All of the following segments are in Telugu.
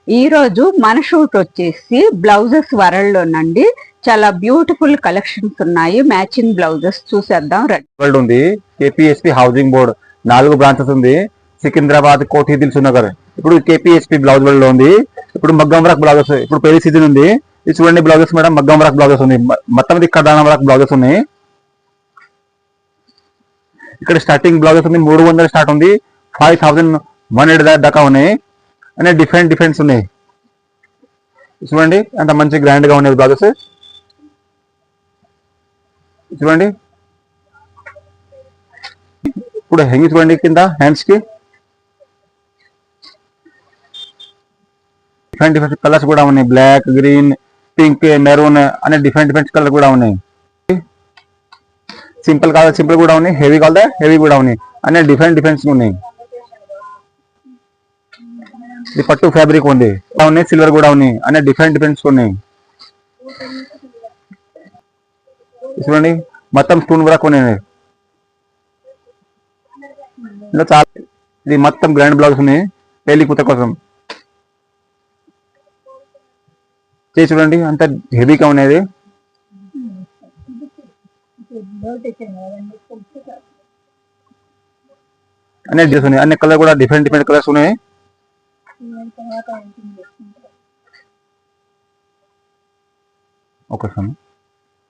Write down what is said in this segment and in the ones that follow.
ఈ రోజు మన షూట్ వచ్చేసి బ్లౌజెస్ వరల్డ్లోనండి. చాలా బ్యూటిఫుల్ కలెక్షన్స్ ఉన్నాయి. మ్యాచింగ్ బ్లౌజెస్ చూసేద్దాం రండి. ఉంది కేపీఎస్పీ హౌసింగ్ బోర్డ్ 4 బ్రాంచెస్ ఉంది. సికింద్రాబాద్, కోఠి, దిల్సుఖ్ నగర్. ఇప్పుడు కేపీఎస్పీ బ్లౌజ్ వరల్డ్ లో ఉంది. ఇప్పుడు మగ్గం వర్క్ బ్లౌజెస్ ఇప్పుడు పెళ్లి సీజన్ ఉంది. ఇది చూడండి బ్లౌజెస్ మేడం, మగ్గం వర్క్ బ్లౌజెస్ ఉంది. మొత్తం కడాన వర్క్ బ్లౌజెస్ ఉన్నాయి. ఇక్కడ స్టార్టింగ్ బ్లౌజెస్ ఉంది 300 స్టార్ట్ ఉంది. 5100 దాకా ఉన్నాయి. అనే డిఫరెంట్స్ ఉన్నాయి. చూడండి అంత మంచి గ్రాండ్ గా ఉన్నాయి బ్లౌజెస్. చూడండి ఇప్పుడు హెంగి చూడండి, కింద హ్యాండ్స్ కి డిఫరెంట్ కలర్స్ కూడా ఉన్నాయి. బ్లాక్, గ్రీన్, పింక్, మెరూన్ అనే డిఫరెంట్ కలర్ కూడా ఉన్నాయి. సింపుల్ కావాలి సింపుల్ కూడా ఉన్నాయి, హెవీ కావాలి హెవీ కూడా ఉన్నాయి. అనే డిఫరెంట్స్ ఉన్నాయి. ఇది పట్టు ఫ్యాబ్రిక్ ఉంది, ఉన్నాయి సిల్వర్ కూడా ఉన్నాయి. అనే డిఫరెంట్స్ ఉన్నాయి. చూడండి మొత్తం స్టోన్ వర్క్ ఉన్నాయి. ఇలా చాలా ఇది మొత్తం గ్రాండ్ బ్లౌజ్ ఉన్నాయి పెళ్లి కూతురు కోసం. చేసి చూడండి అంత హెవీగా ఉన్నది. అనే డ్రెస్ ఉన్నాయి. అన్ని కలర్ కూడా డిఫరెంట్ కలర్స్ ఉన్నాయి.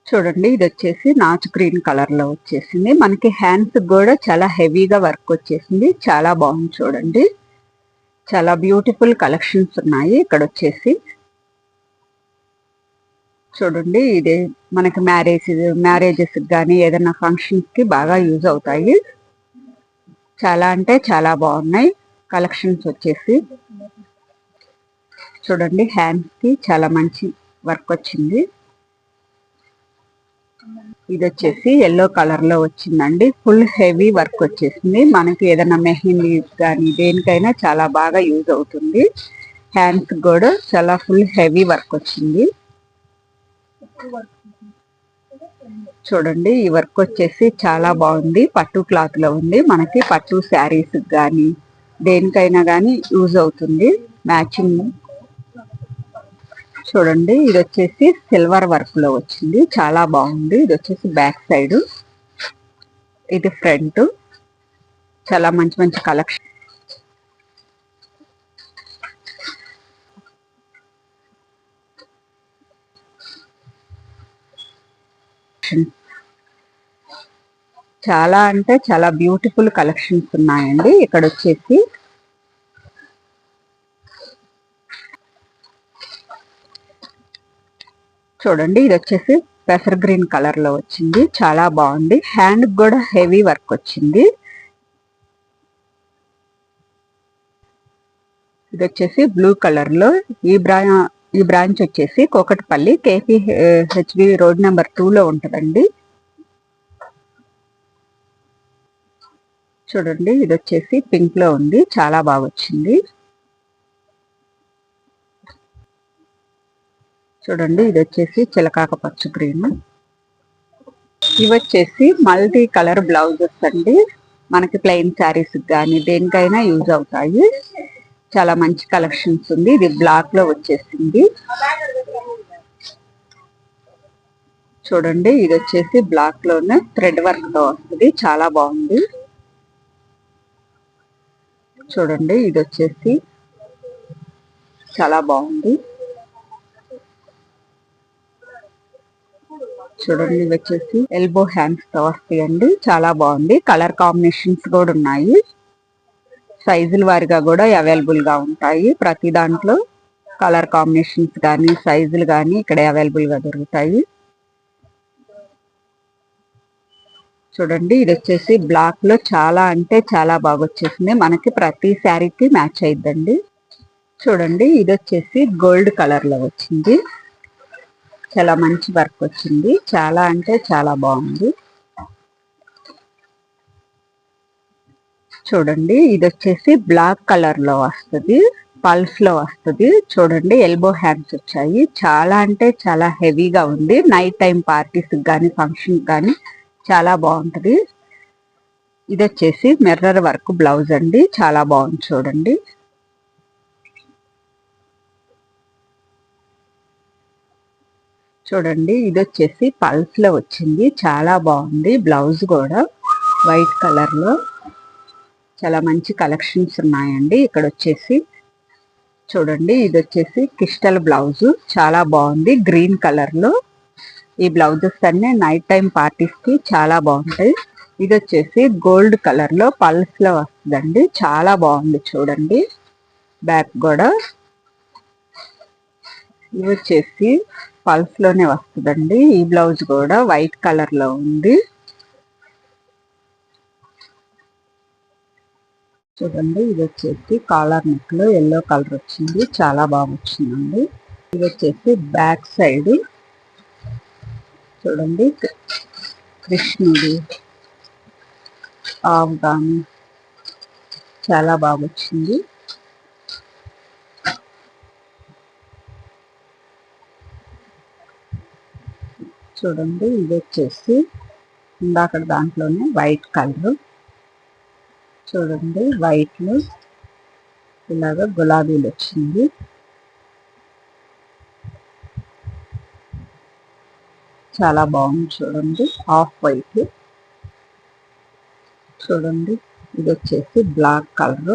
చూడండి ఇది వచ్చేసి నాచు గ్రీన్ కలర్ లో వచ్చేసింది. మనకి హ్యాండ్స్ కూడా చాలా హెవీగా వర్క్ వచ్చేసింది. చాలా బాగుంది చూడండి. చాలా బ్యూటిఫుల్ కలెక్షన్స్ ఉన్నాయి. ఇక్కడ వచ్చేసి చూడండి ఇది మనకి మ్యారేజెస్ కానీ ఏదైనా ఫంక్షన్స్ కి బాగా యూజ్ అవుతాయి. చాలా అంటే చాలా బాగున్నాయి కలెక్షన్స్ వచ్చేసి. చూడండి హ్యాండ్స్ కి చాలా మంచి వర్క్ వచ్చింది. ఇది వచ్చేసి ఎల్లో కలర్ లో వచ్చిందండి. ఫుల్ హెవీ వర్క్ వచ్చేసింది. మనకి ఏదైనా మెహందీ కానీ దేనికైనా చాలా బాగా యూజ్ అవుతుంది. హ్యాండ్స్ కూడా చాలా ఫుల్ హెవీ వర్క్ వచ్చింది. చూడండి ఈ వర్క్ వచ్చేసి చాలా బాగుంది. పట్టు క్లాత్ లో ఉంది. మనకి పట్టు శారీస్ కానీ దేనికైనా కానీ యూజ్ అవుతుంది. మ్యాచింగ్ చూడండి ఇది వచ్చేసి సిల్వర్ వర్క్ లో వచ్చింది. చాలా బాగుంది. ఇది వచ్చేసి బ్యాక్ సైడ్, ఇది ఫ్రంట్. చాలా మంచి కలెక్షన్. చాలా అంటే చాలా బ్యూటిఫుల్ కలెక్షన్స్ ఉన్నాయండి. ఇక్కడ వచ్చేసి చూడండి ఇది వచ్చేసి పెసర్ గ్రీన్ కలర్ లో వచ్చింది. చాలా బాగుంది. హ్యాండ్ కూడా హెవీ వర్క్ వచ్చింది. ఇది వచ్చేసి బ్లూ కలర్ లో ఈ బ్రాంచ్ వచ్చేసి కోకట్పల్లి KPHB రోడ్ నెంబర్ 2 లో ఉంటదండి. చూడండి ఇది వచ్చేసి పింక్ లో ఉంది. చాలా బాగా వచ్చింది. చూడండి ఇది వచ్చేసి చిలకాక పచ్చ గ్రీన్. ఇవి వచ్చేసి మల్టీ కలర్ బ్లౌజెస్ అండి. మనకి ప్లెయిన్ శారీస్ కానీ దేనికైనా యూజ్ అవుతాయి. చాలా మంచి కలెక్షన్స్ ఉంది. ఇది బ్లాక్ లో వచ్చేసింది. చూడండి ఇది వచ్చేసి బ్లాక్ లోనే థ్రెడ్ వర్క్ తో వస్తుంది. చాలా బాగుంది. చూడండి ఇది వచ్చేసి చాలా బాగుంది. చూడండి ఇవి వచ్చేసి ఎల్బో హ్యాండ్స్ తో వస్తాయండి. చాలా బాగుంది. కలర్ కాంబినేషన్స్ కూడా ఉన్నాయి. సైజుల వారిగా కూడా అవైలబుల్ గా ఉంటాయి. ప్రతి దాంట్లో కలర్ కాంబినేషన్స్ కానీ సైజులు కానీ ఇక్కడ అవైలబుల్ గా దొరుకుతాయి. చూడండి ఇది వచ్చేసి బ్లాక్ లో చాలా అంటే చాలా బాగా వచ్చేసింది. మనకి ప్రతి శారీకి మ్యాచ్ అయిద్దండి. చూడండి ఇది వచ్చేసి గోల్డ్ కలర్ లో వచ్చింది. చాలా మంచి వర్క్ వచ్చింది. చాలా అంటే చాలా బాగుంది. చూడండి ఇది వచ్చేసి బ్లాక్ కలర్ లో వస్తుంది. పల్స్ లో వస్తుంది. చూడండి ఎల్బో హ్యాండ్స్ వచ్చాయి. చాలా అంటే చాలా హెవీగా ఉంది. నైట్ టైం పార్టీస్ కానీ ఫంక్షన్ కానీ చాలా బాగుంటది. ఇది వచ్చేసి మిర్రర్ వర్క్ బ్లౌజ్ అండి. చాలా బాగుంది చూడండి. చూడండి ఇది వచ్చేసి పల్స్ లో వచ్చింది, చాలా బాగుంది. బ్లౌజ్ కూడా వైట్ కలర్ లో చాలా మంచి కలెక్షన్స్ ఉన్నాయండి. ఇక్కడ వచ్చేసి చూడండి ఇది వచ్చేసి క్రిస్టల్ బ్లౌజ్, చాలా బాగుంది గ్రీన్ కలర్ లో. ఈ బ్లౌజెస్ అన్ని నైట్ టైం పార్టీస్ కి చాలా బాగుంటాయి. ఇది వచ్చేసి గోల్డ్ కలర్ లో పల్స్ లో వస్తుందండి, చాలా బాగుంది చూడండి. బ్యాక్ కూడా ఇది వచ్చేసి పల్స్ లోనే వస్తుందండి. ఈ బ్లౌజ్ కూడా వైట్ కలర్ లో ఉంది. చూడండి ఇది వచ్చేసి కాలర్ నెక్ లో ఎల్లో కలర్ వచ్చింది, చాలా బాగా వచ్చిందండి. ఇది వచ్చేసి బ్యాక్ సైడ్ చూడండి కృష్ణుడు ఆవుగాని చాలా బాగా వచ్చింది. చూడండి ఇది వచ్చేసి ఇందాక దాంట్లోనే వైట్ కలర్, చూడండి వైట్ లో ఇలాగ గులాబీలు వచ్చింది. చాలా బాగుంది చూడండి ఆఫ్ వైట్. చూడండి ఇది వచ్చేసి బ్లాక్ కలర్.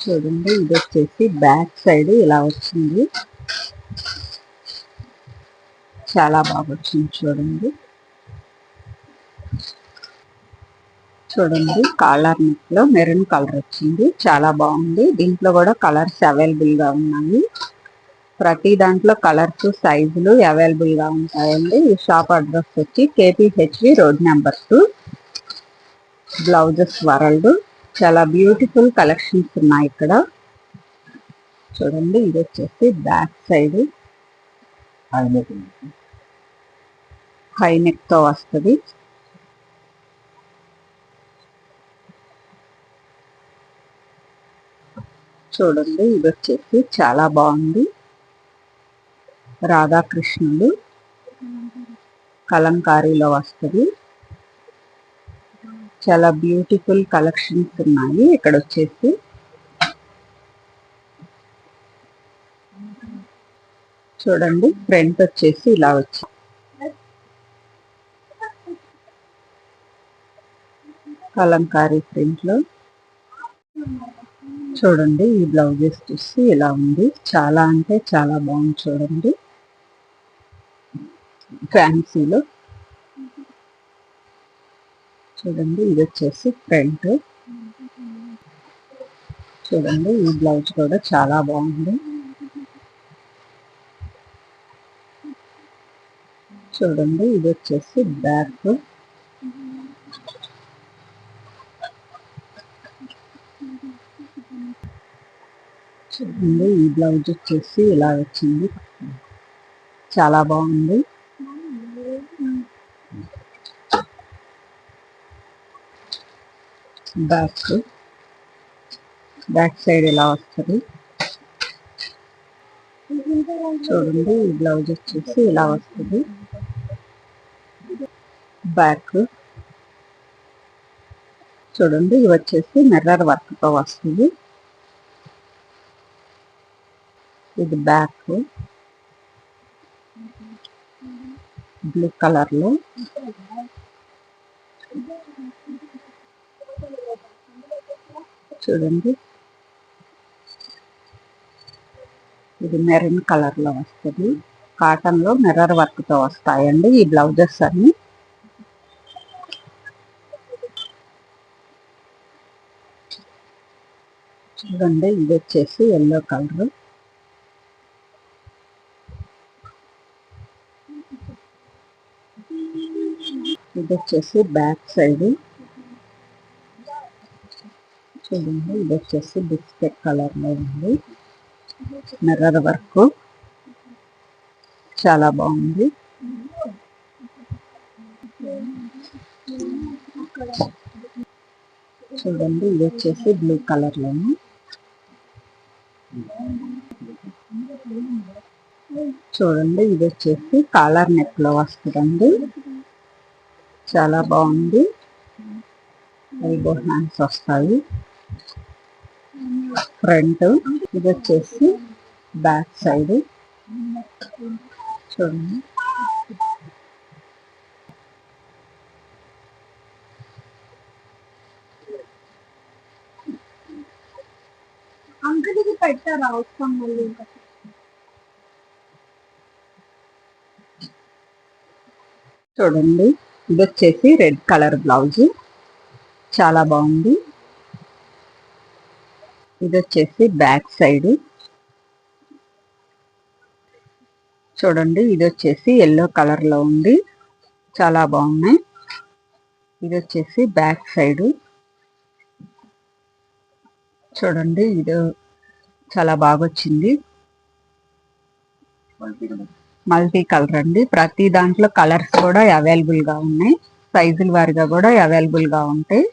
చూడండి ఇది వచ్చేసి బ్యాక్ సైడ్ ఇలా వచ్చింది, చాలా బాగా వచ్చింది చూడండి. చూడండి కాలర్ నెక్ లో మెరూన్ కలర్ వచ్చింది, చాలా బాగుంది. దీంట్లో కూడా కలర్స్ అవైలబుల్ గా ఉన్నాయి. ప్రతి దాంట్లో కలర్స్ సైజులు అవైలబుల్ గా ఉంటాయండి. ఈ షాప్ అడ్రస్ వచ్చి KPHV road number 2, blouses world. చాలా బ్యూటిఫుల్ కలెక్షన్స్ ఉన్నాయి ఇక్కడ. చూడండి ఇది వచ్చేసి బ్యాక్ సైడ్ హై నెక్ తో వస్తుంది. చూడండి ఇది వచ్చేసి చాలా బాగుంది. రాధాకృష్ణుడు కలంకారీలో వస్తుంది. చాలా బ్యూటిఫుల్ కలెక్షన్స్ ఉన్నాయి ఇక్కడ వచ్చేసి. చూడండి ఫ్రంట్ వచ్చేసి ఇలా వచ్చింది, కలంకారీ ప్రింట్ లో. చూడండి ఈ బ్లౌజెస్ చూసి ఇలా ఉంది, చాలా అంటే చాలా బాగుంది చూడండి ఫ్యాన్సీలో. చూడండి ఇది వచ్చేసి ఫ్రంట్. చూడండి ఈ బ్లౌజ్ కూడా చాలా బాగుంది. చూడండి ఇది వచ్చేసి బ్యాక్. చూడండి ఈ బ్లౌజ్ వచ్చేసి ఇలా వచ్చింది, చాలా బాగుంది. బ్యాక్ సైడ్ ఇలా వస్తుంది. చూడండి ఈ బ్లౌజ్ వచ్చేసి ఇలా వస్తుంది బ్యాక్. చూడండి ఇవి వచ్చేసి మిర్రర్ వర్క్ తో వస్తుంది. ఇది బ్యాక్ బ్లూ కలర్ లో. చూడండి ఇది మెరూన్ కలర్ లో వస్తుంది. కాటన్ లో మిర్రర్ వర్క్ తో వస్తాయండి ఈ బ్లౌజెస్ అన్ని. చూడండి ఇది వచ్చేసి ఎల్లో కలర్. ఇది వచ్చేసి బ్యాక్ సైడ్. చూడండి ఇది వచ్చేసి బిస్కెట్ కలర్ లో ఉంది, మిర్రర్ వర్క్ చాలా బాగుంది. చూడండి ఇది వచ్చేసి బ్లూ కలర్ లోను. చూడండి ఇది వచ్చేసి కాలర్ నెక్ లో వస్తుందండి, చాలా బాగుంది. ఎల్బో హ్యాండ్స్ వస్తాయి. ఫ్రంట్, ఇది వచ్చేసి బ్యాక్ సైడ్. చూడండి అంకలికి పెట్టారు అవసరం మళ్ళీ. చూడండి ఇది వచ్చేసి రెడ్ కలర్ బ్లౌజ్, చాలా బాగుంది. ఇది వచ్చేసి బ్యాక్ సైడ్. చూడండి ఇది వచ్చేసి ఎల్లో కలర్ లో ఉంది, చాలా బాగున్నాయి. ఇది వచ్చేసి బ్యాక్ సైడ్. చూడండి ఇది చాలా బాగా వచ్చింది, మల్టీ కలర్ అండి. ప్రతి దాంట్లో కలర్స్ కూడా అవైలబుల్ గా ఉన్నాయి, సైజుల వారిగా కూడా అవైలబుల్ గా ఉంటాయి.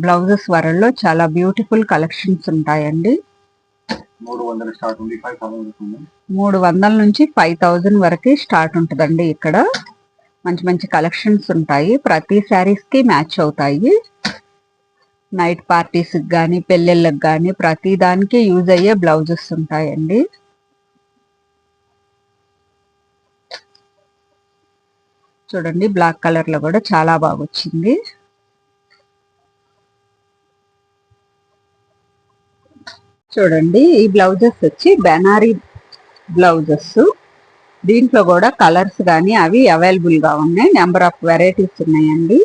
బ్లౌజెస్ వరల్లో చాలా బ్యూటిఫుల్ కలెక్షన్స్ ఉంటాయండి. 300 నుంచి 5000 వరకు స్టార్ట్ ఉంటుందండి. ఇక్కడ మంచి మంచి కలెక్షన్స్ ఉంటాయి, ప్రతి శారీస్ కి మ్యాచ్ అవుతాయి. నైట్ పార్టీస్ కానీ పెళ్ళిళ్ళకి కానీ ప్రతి దానికి యూజ్ అయ్యే బ్లౌజెస్ ఉంటాయండి. చూడండి బ్లాక్ కలర్ లో కూడా చాలా బాగా వచ్చింది. చూడండి ఈ బ్లౌజెస్ వచ్చి బెనారీ బ్లౌజెస్. దీంట్లో కూడా కలర్స్ కానీ అవి అవైలబుల్ గా ఉన్నాయి, నెంబర్ ఆఫ్ వెరైటీస్ ఉన్నాయండి.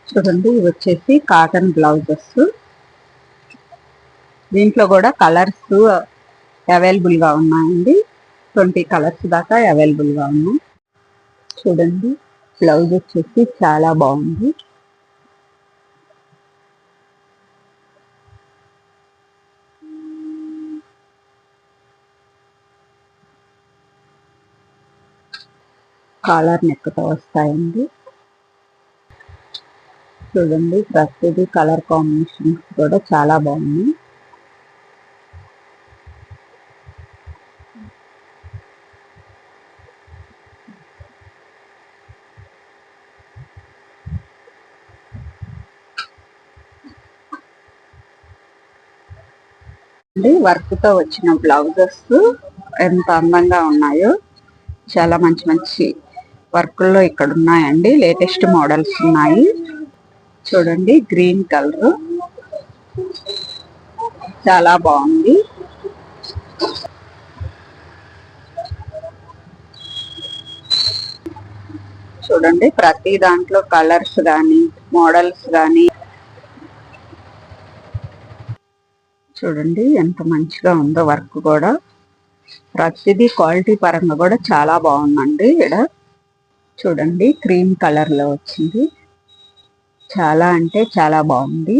చూడండి ఇవి వచ్చేసి కాటన్ బ్లౌజెస్. దీంట్లో కూడా కలర్స్ అవైలబుల్ గా ఉన్నాయండి, 20 కలర్స్ దాకా అవైలబుల్ గా ఉన్నాయి. చూడండి బ్లౌజ్ వచ్చేసి చాలా బాగుంది. కాలర్ నెక్తో వస్తాయండి. చూడండి ప్రతిదీ కలర్ కాంబినేషన్స్ కూడా చాలా బాగున్నాయి. వర్క్ తో వచ్చిన బ్లౌజెస్ ఎంత అందంగా ఉన్నాయో, చాలా మంచి మంచి వర్కుల్లో ఇక్కడ ఉన్నాయండి. లేటెస్ట్ మోడల్స్ ఉన్నాయి. చూడండి గ్రీన్ కలర్ చాలా బాగుంది. చూడండి ప్రతి దాంట్లో కలర్స్ కానీ మోడల్స్ కానీ చూడండి ఎంత మంచిగా ఉందో. వర్క్ కూడా ప్రతిదీ క్వాలిటీ పరంగా కూడా చాలా బాగుందండి. ఇక్కడ చూడండి క్రీమ్ కలర్ లో వచ్చింది, చాలా అంటే చాలా బాగుంది.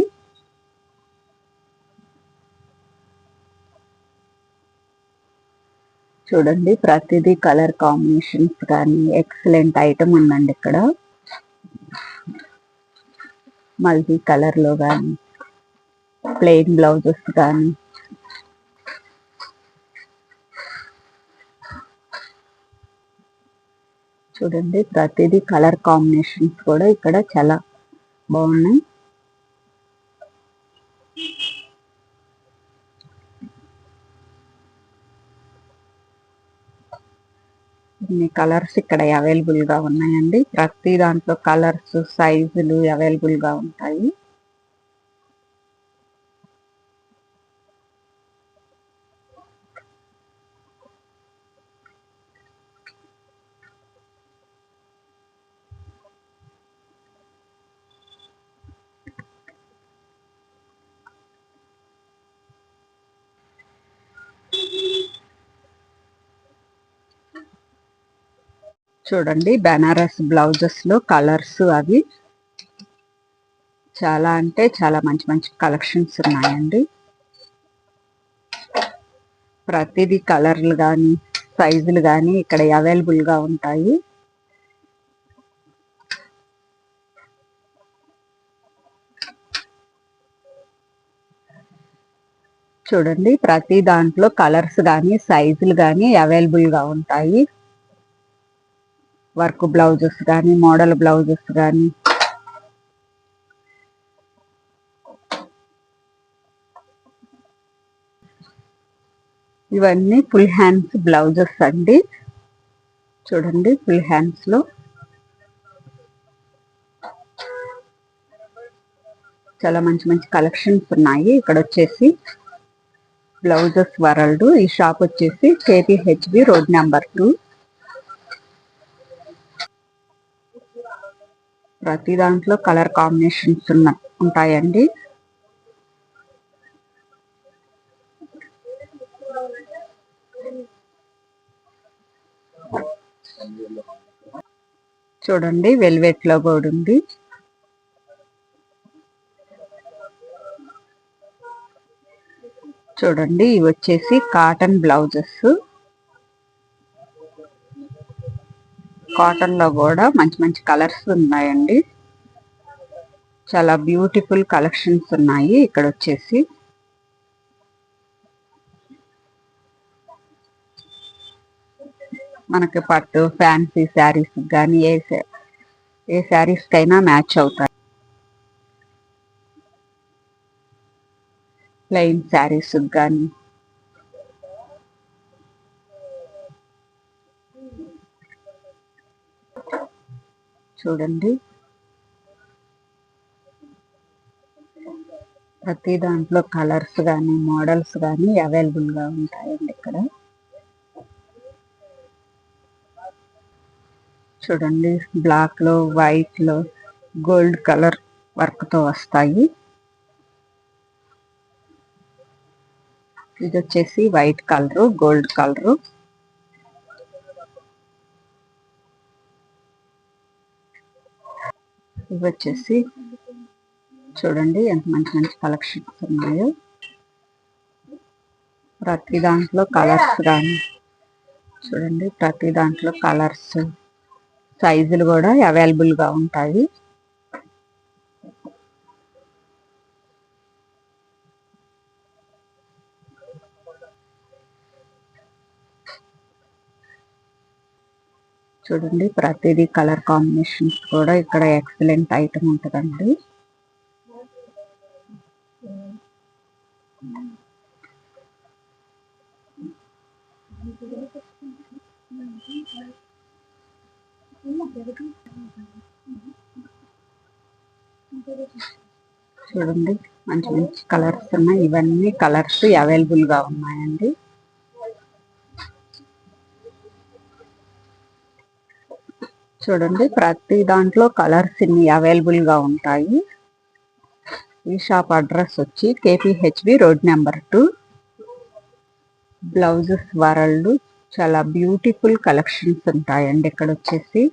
చూడండి ప్రతిదీ కలర్ కాంబినేషన్స్ కానీ ఎక్సలెంట్ ఐటమ్ ఉందండి. ఇక్కడ మల్టీ కలర్ లో కానీ ప్లెయిన్ బ్లౌజెస్ కానీ చూడండి ప్రతిదీ కలర్ కాంబినేషన్స్ కూడా ఇక్కడ చాలా బాగున్నాయి. ఇన్ని కలర్స్ ఇక్కడ అవైలబుల్ గా ఉన్నాయండి. ప్రతి దాంట్లో కలర్స్ సైజులు అవైలబుల్ గా ఉంటాయి. చూడండి బెనారస్ బ్లౌజెస్ లో కలర్స్ అవి చాలా అంటే చాలా మంచి మంచి కలెక్షన్స్ ఉన్నాయండి. ప్రతిదీ కలర్లు కానీ సైజులు కానీ ఇక్కడ అవైలబుల్ గా ఉంటాయి. చూడండి ప్రతి దాంట్లో కలర్స్ కానీ సైజులు కానీ అవైలబుల్ గా ఉంటాయి. వర్క్ బ్లౌజెస్ కానీ మోడల్ బ్లౌజెస్ కానీ ఇవన్నీ ఫుల్ హ్యాండ్స్ బ్లౌజెస్ అండి. చూడండి ఫుల్ హ్యాండ్స్ లో చాలా మంచి మంచి కలెక్షన్స్ ఉన్నాయి. ఇక్కడ వచ్చేసి బ్లౌజెస్ వరల్డ్. ఈ షాప్ వచ్చేసి KPHB రోడ్ నెంబర్ 2. ప్రతి దాంట్లో కలర్ కాంబినేషన్స్ ఉంటాయండి. చూడండి వెల్వెట్ లో కూడా ఉంది. చూడండి ఇవి వచ్చేసి కాటన్ బ్లౌజెస్. కాటన్ లో కూడా మంచి మంచి కలర్స్ ఉన్నాయండి. చాలా బ్యూటిఫుల్ కలెక్షన్స్ ఉన్నాయి. ఇక్కడ వచ్చేసి మనకి పట్టు ఫ్యాన్సీ శారీస్ కానీ ఏ శారీస్ కైనా మ్యాచ్ అవుతాయి. ప్లెయిన్ శారీస్ కానీ చూడండి ప్రతి దాంట్లో కలర్స్ కానీ మోడల్స్ కానీ అవైలబుల్ గా ఉంటాయండి. ఇక్కడ చూడండి బ్లాక్ లో వైట్ లో గోల్డ్ కలర్ వర్క్ తో వస్తాయి. ఇది వచ్చేసి వైట్ కలర్, గోల్డ్ కలర్. ఇవి వచ్చేసి చూడండి ఎంత మంచి మంచి కలెక్షన్స్ ఉన్నాయో. ప్రతి దాంట్లో కలర్స్ కానీ చూడండి ప్రతి దాంట్లో కలర్స్ సైజులు కూడా అవైలబుల్ గా ఉంటాయి. చూడండి ప్రతిదీ కలర్ కాంబినేషన్స్ కూడా ఇక్కడ ఎక్సలెంట్ ఐటమ్ ఉంటుందండి. చూడండి మంచి మంచి కలర్స్ ఉన్నాయి. ఇవన్నీ కలర్స్ అవైలబుల్ గా ఉన్నాయండి. చూడండి ప్రతి దాంట్లో కలర్స్ ఇన్ని అవైలబుల్ గా ఉంటాయి. ఈ షాప్ అడ్రస్ వచ్చి KPHB road number 2. Blouses world. చాలా బ్యూటిఫుల్ కలెక్షన్స్ ఉంటాయండి. ఇక్కడ వచ్చేసి